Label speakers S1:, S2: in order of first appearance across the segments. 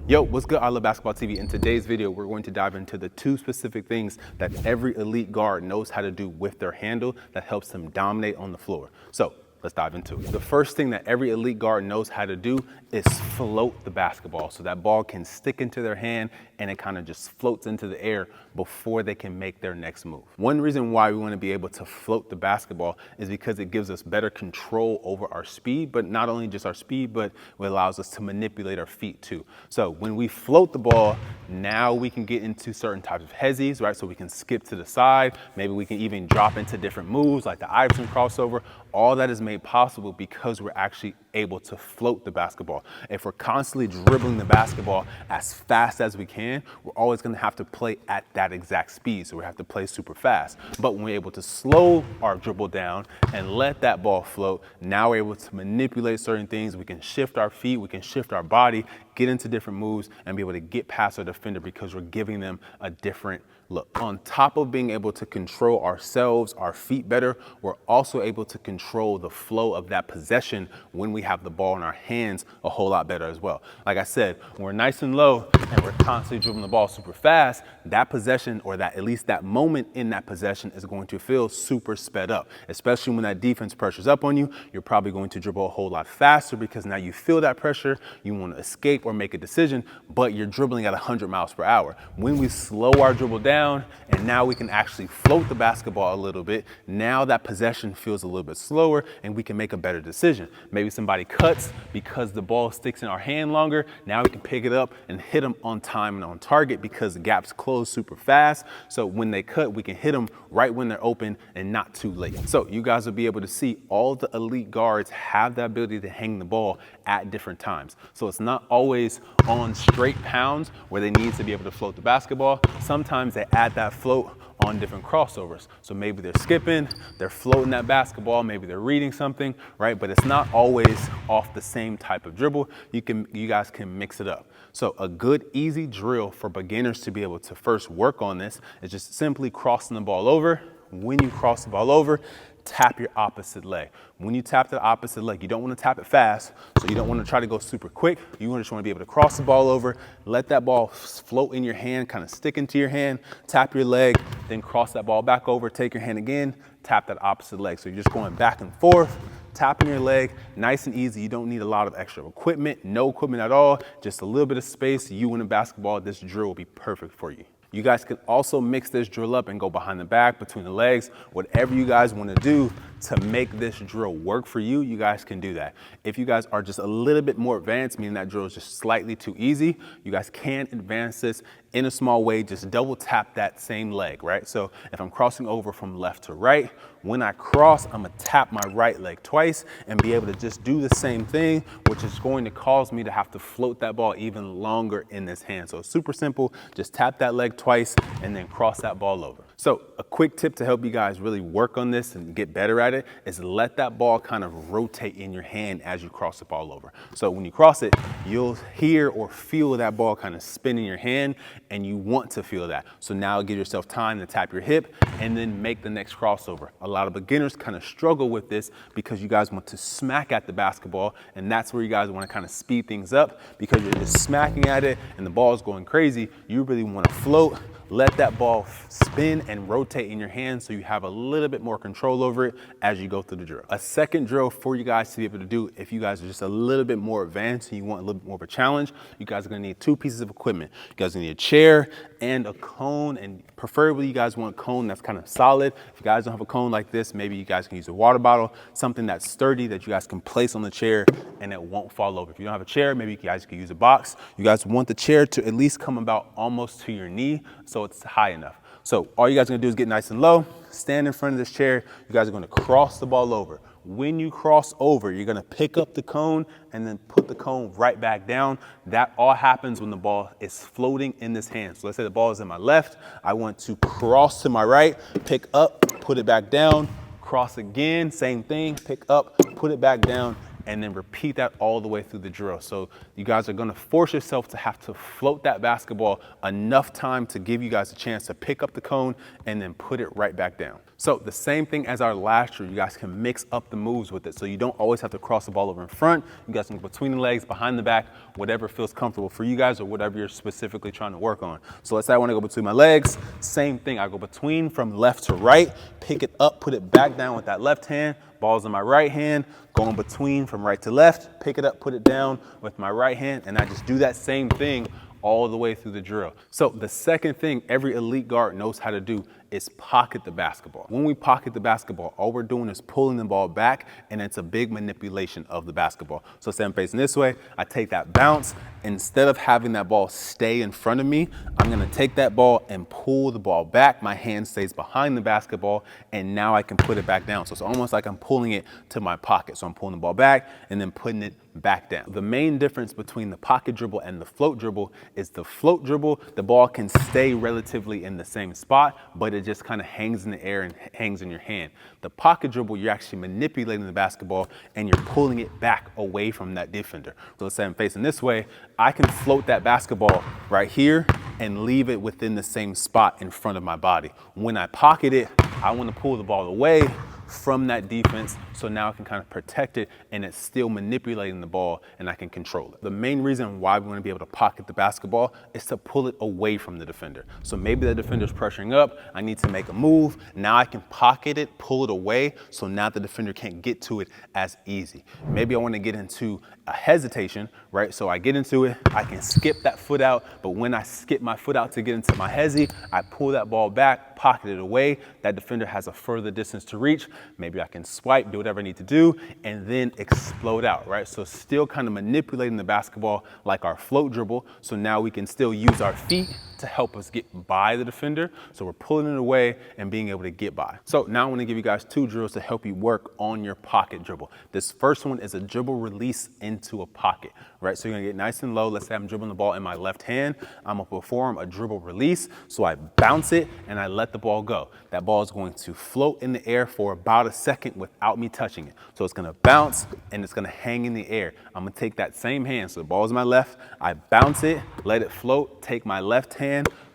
S1: Yo, what's good, I Love Basketball TV? In today's video, we're going to dive into the two specific things that every elite guard knows how to do with their handle that helps them dominate on the floor. So let's dive into it. The first thing that every elite guard knows how to do is float the basketball. So that ball can stick into their hand and it kind of just floats into the air before they can make their next move. One reason why we want to be able to float the basketball is because it gives us better control over our speed, but not only just our speed, but it allows us to manipulate our feet too. So when we float the ball, now we can get into certain types of hezzies, right? So we can skip to the side. Maybe we can even drop into different moves like the Iverson crossover. All that is made possible because we're actually able to float the basketball. If we're constantly dribbling the basketball as fast as we can, we're always going to have to play at that exact speed. So we have to play super fast. But when we're able to slow our dribble down and let that ball float, now we're able to manipulate certain things. We can shift our feet, we can shift our body, get into different moves, and be able to get past our defender because we're giving them a different look. On top of being able to control ourselves, our feet better, we're also able to control the flow of that possession when we have the ball in our hands a whole lot better as well. Like I said, when we're nice and low and we're constantly dribbling the ball super fast, that possession, or that at least that moment in that possession, is going to feel super sped up. Especially when that defense pressures up on you, you're probably going to dribble a whole lot faster because now you feel that pressure, you want to escape or make a decision, but you're dribbling at 100 miles per hour. When we slow our dribble down, and now we can actually float the basketball a little bit, now that possession feels a little bit slower and we can make a better decision. Maybe somebody cuts because the ball sticks in our hand longer. Now we can pick it up and hit them on time and on target because the gaps close super fast. So when they cut, we can hit them right when they're open and not too late. So you guys will be able to see all the elite guards have the ability to hang the ball at different times. So it's not always on straight pounds where they need to be able to float the basketball. Sometimes they add that float on different crossovers. So maybe they're skipping, they're floating that basketball, maybe they're reading something, right? But it's not always off the same type of dribble. You guys can mix it up. So a good easy drill for beginners to be able to first work on this is just simply crossing the ball over. When you cross the ball over, tap your opposite leg. When you tap the opposite leg, you don't want to tap it fast, so you don't want to try to go super quick. You just want to be able to cross the ball over, let that ball float in your hand, kind of stick into your hand, tap your leg, then cross that ball back over, take your hand again, tap that opposite leg. So you're just going back and forth, tapping your leg, nice and easy. You don't need a lot of extra equipment, no equipment at all, just a little bit of space. You and a basketball, this drill will be perfect for you. You guys can also mix this drill up and go behind the back, between the legs, whatever you guys want to do to make this drill work for you, you guys can do that. If you guys are just a little bit more advanced, meaning that drill is just slightly too easy, you guys can advance this in a small way, just double tap that same leg, right? So if I'm crossing over from left to right, when I cross, I'm gonna tap my right leg twice and be able to just do the same thing, which is going to cause me to have to float that ball even longer in this hand. So it's super simple, just tap that leg twice and then cross that ball over. So a quick tip to help you guys really work on this and get better at it is let that ball kind of rotate in your hand as you cross the ball over. So when you cross it, you'll hear or feel that ball kind of spin in your hand, and you want to feel that. So now give yourself time to tap your hip and then make the next crossover. A lot of beginners kind of struggle with this because you guys want to smack at the basketball, and that's where you guys want to kind of speed things up because you're just smacking at it and the ball is going crazy. You really want to float, let that ball spin and rotate in your hand so you have a little bit more control over it as you go through the drill. A second drill for you guys to be able to do, if you guys are just a little bit more advanced and you want a little bit more of a challenge, you guys are gonna need two pieces of equipment. You guys need a chair and a cone, and preferably you guys want a cone that's kind of solid. If you guys don't have a cone like this, maybe you guys can use a water bottle, something that's sturdy that you guys can place on the chair and it won't fall over. If you don't have a chair, maybe you guys can use a box. You guys want the chair to at least come about almost to your knee so it's high enough. So all you guys are gonna do is get nice and low, stand in front of this chair. You guys are gonna cross the ball over. When you cross over, you're gonna pick up the cone and then put the cone right back down. That all happens when the ball is floating in this hand. So let's say the ball is in my left. I want to cross to my right, pick up, put it back down, cross again, same thing, pick up, put it back down, and then repeat that all the way through the drill. So you guys are gonna force yourself to have to float that basketball enough time to give you guys a chance to pick up the cone and then put it right back down. So the same thing as our last drill, you guys can mix up the moves with it. So you don't always have to cross the ball over in front. You guys can go between the legs, behind the back, whatever feels comfortable for you guys or whatever you're specifically trying to work on. So let's say I want to go between my legs. Same thing, I go between from left to right, pick it up, put it back down with that left hand, ball's in my right hand, going between from right to left, pick it up, put it down with my right hand, and I just do that same thing all the way through the drill. So the second thing every elite guard knows how to do is pocket the basketball. When we pocket the basketball, all we're doing is pulling the ball back, and it's a big manipulation of the basketball. So say I'm facing this way, I take that bounce. Instead of having that ball stay in front of me, I'm gonna take that ball and pull the ball back. My hand stays behind the basketball, and now I can put it back down. So it's almost like I'm pulling it to my pocket. So I'm pulling the ball back and then putting it back down. The main difference between the pocket dribble and the float dribble is the float dribble, the ball can stay relatively in the same spot, but it just kind of hangs in the air and hangs in your hand. The pocket dribble, you're actually manipulating the basketball and you're pulling it back away from that defender. So let's say I'm facing this way, I can float that basketball right here and leave it within the same spot in front of my body. When I pocket it, I want to pull the ball away from that defense, so now I can kind of protect it and it's still manipulating the ball and I can control it. The main reason why we want to be able to pocket the basketball is to pull it away from the defender. So maybe the defender's pressuring up, I need to make a move, now I can pocket it, pull it away, so now the defender can't get to it as easy. Maybe I want to get into a hesitation, right? So I get into it, I can skip that foot out, but when I skip my foot out to get into my hezi, I pull that ball back, pocket it away, that defender has a further distance to reach. Maybe I can swipe, do whatever I need to do, and then explode out, right? So still kind of manipulating the basketball like our float dribble. So now we can still use our feet to help us get by the defender. So we're pulling it away and being able to get by. So now I want to give you guys two drills to help you work on your pocket dribble. This first one is a dribble release into a pocket, right? So you're gonna get nice and low. Let's say I'm dribbling the ball in my left hand. I'm gonna perform a dribble release. So I bounce it and I let the ball go. That ball is going to float in the air for about a second without me touching it. So it's gonna bounce and it's gonna hang in the air. I'm gonna take that same hand. So the ball's in my left, I bounce it, let it float, take my left hand,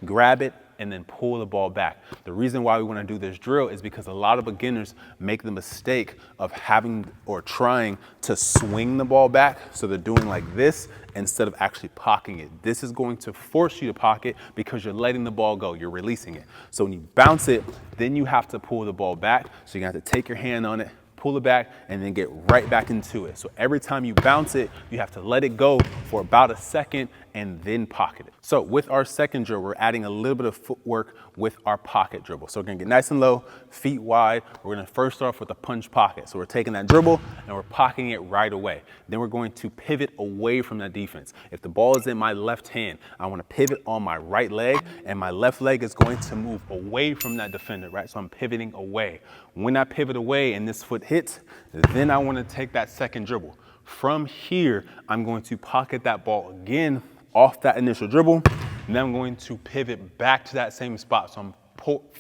S1: grab it, and then pull the ball back. The reason why we want to do this drill is because a lot of beginners make the mistake of having or trying to swing the ball back. So they're doing like this instead of actually pocketing it. This is going to force you to pocket because you're letting the ball go, you're releasing it. So when you bounce it, then you have to pull the ball back. So you have to take your hand on it, pull it back, and then get right back into it. So every time you bounce it, you have to let it go for about a second and then pocket it. So with our second drill, we're adding a little bit of footwork with our pocket dribble. So we're gonna get nice and low, feet wide. We're gonna first start off with a punch pocket. So we're taking that dribble and we're pocketing it right away. Then we're going to pivot away from that defense. If the ball is in my left hand, I wanna pivot on my right leg, and my left leg is going to move away from that defender, right? So I'm pivoting away. When I pivot away and this foot hits, then I wanna take that second dribble. From here, I'm going to pocket that ball again off that initial dribble, and then I'm going to pivot back to that same spot. So I'm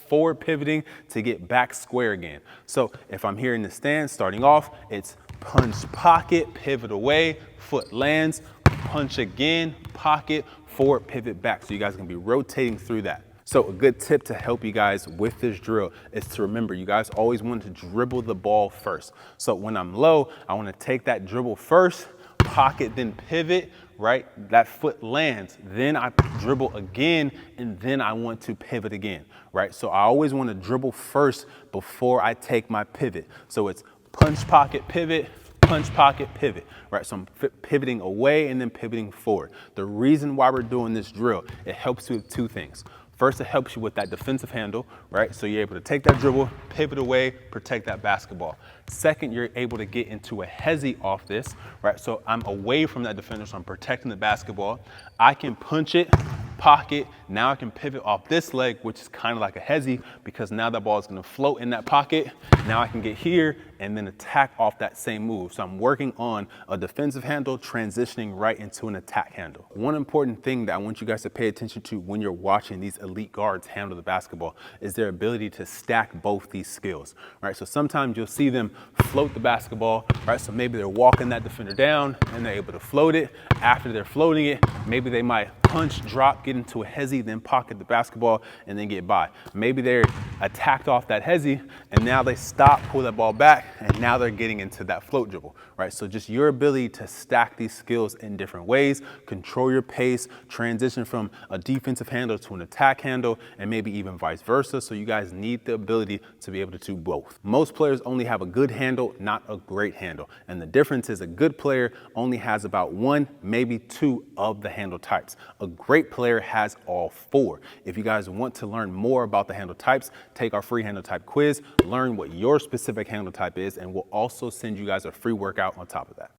S1: forward pivoting to get back square again. So if I'm here in the stance, starting off, it's punch, pocket, pivot away, foot lands, punch again, pocket, forward, pivot back. So you guys are gonna be rotating through that. So a good tip to help you guys with this drill is to remember, you guys always want to dribble the ball first. So when I'm low, I want to take that dribble first, pocket, then pivot, right? That foot lands, then I dribble again, and then I want to pivot again, right? So I always want to dribble first before I take my pivot. So it's punch, pocket, pivot, punch, pocket, pivot, right? So I'm pivoting away and then pivoting forward. The reason why we're doing this drill, it helps you with two things. First, it helps you with that defensive handle, right? So you're able to take that dribble, pivot away, protect that basketball. Second, you're able to get into a hezi off this, right? So I'm away from that defender, so I'm protecting the basketball. I can punch it, pocket. Now I can pivot off this leg, which is kind of like a hezi, because now that ball is going to float in that pocket. Now I can get here and then attack off that same move. So I'm working on a defensive handle, transitioning right into an attack handle. One important thing that I want you guys to pay attention to when you're watching these elite guards handle the basketball is their ability to stack both these skills, right? So sometimes you'll see them float the basketball, right? So maybe they're walking that defender down and they're able to float it. After they're floating it, maybe they might punch, drop, get into a hezzy, then pocket the basketball and then get by. Maybe they're attacked off that hezzy and now they stop, pull that ball back, and now they're getting into that float dribble, right? So just your ability to stack these skills in different ways, control your pace, transition from a defensive handle to an attack handle, and maybe even vice versa. So you guys need the ability to be able to do both. Most players only have a good handle, not a great handle. And the difference is a good player only has about one, maybe two of the handle types. A great player has all four. If you guys want to learn more about the handle types, take our free handle type quiz, learn what your specific handle type is, and we'll also send you guys a free workout on top of that.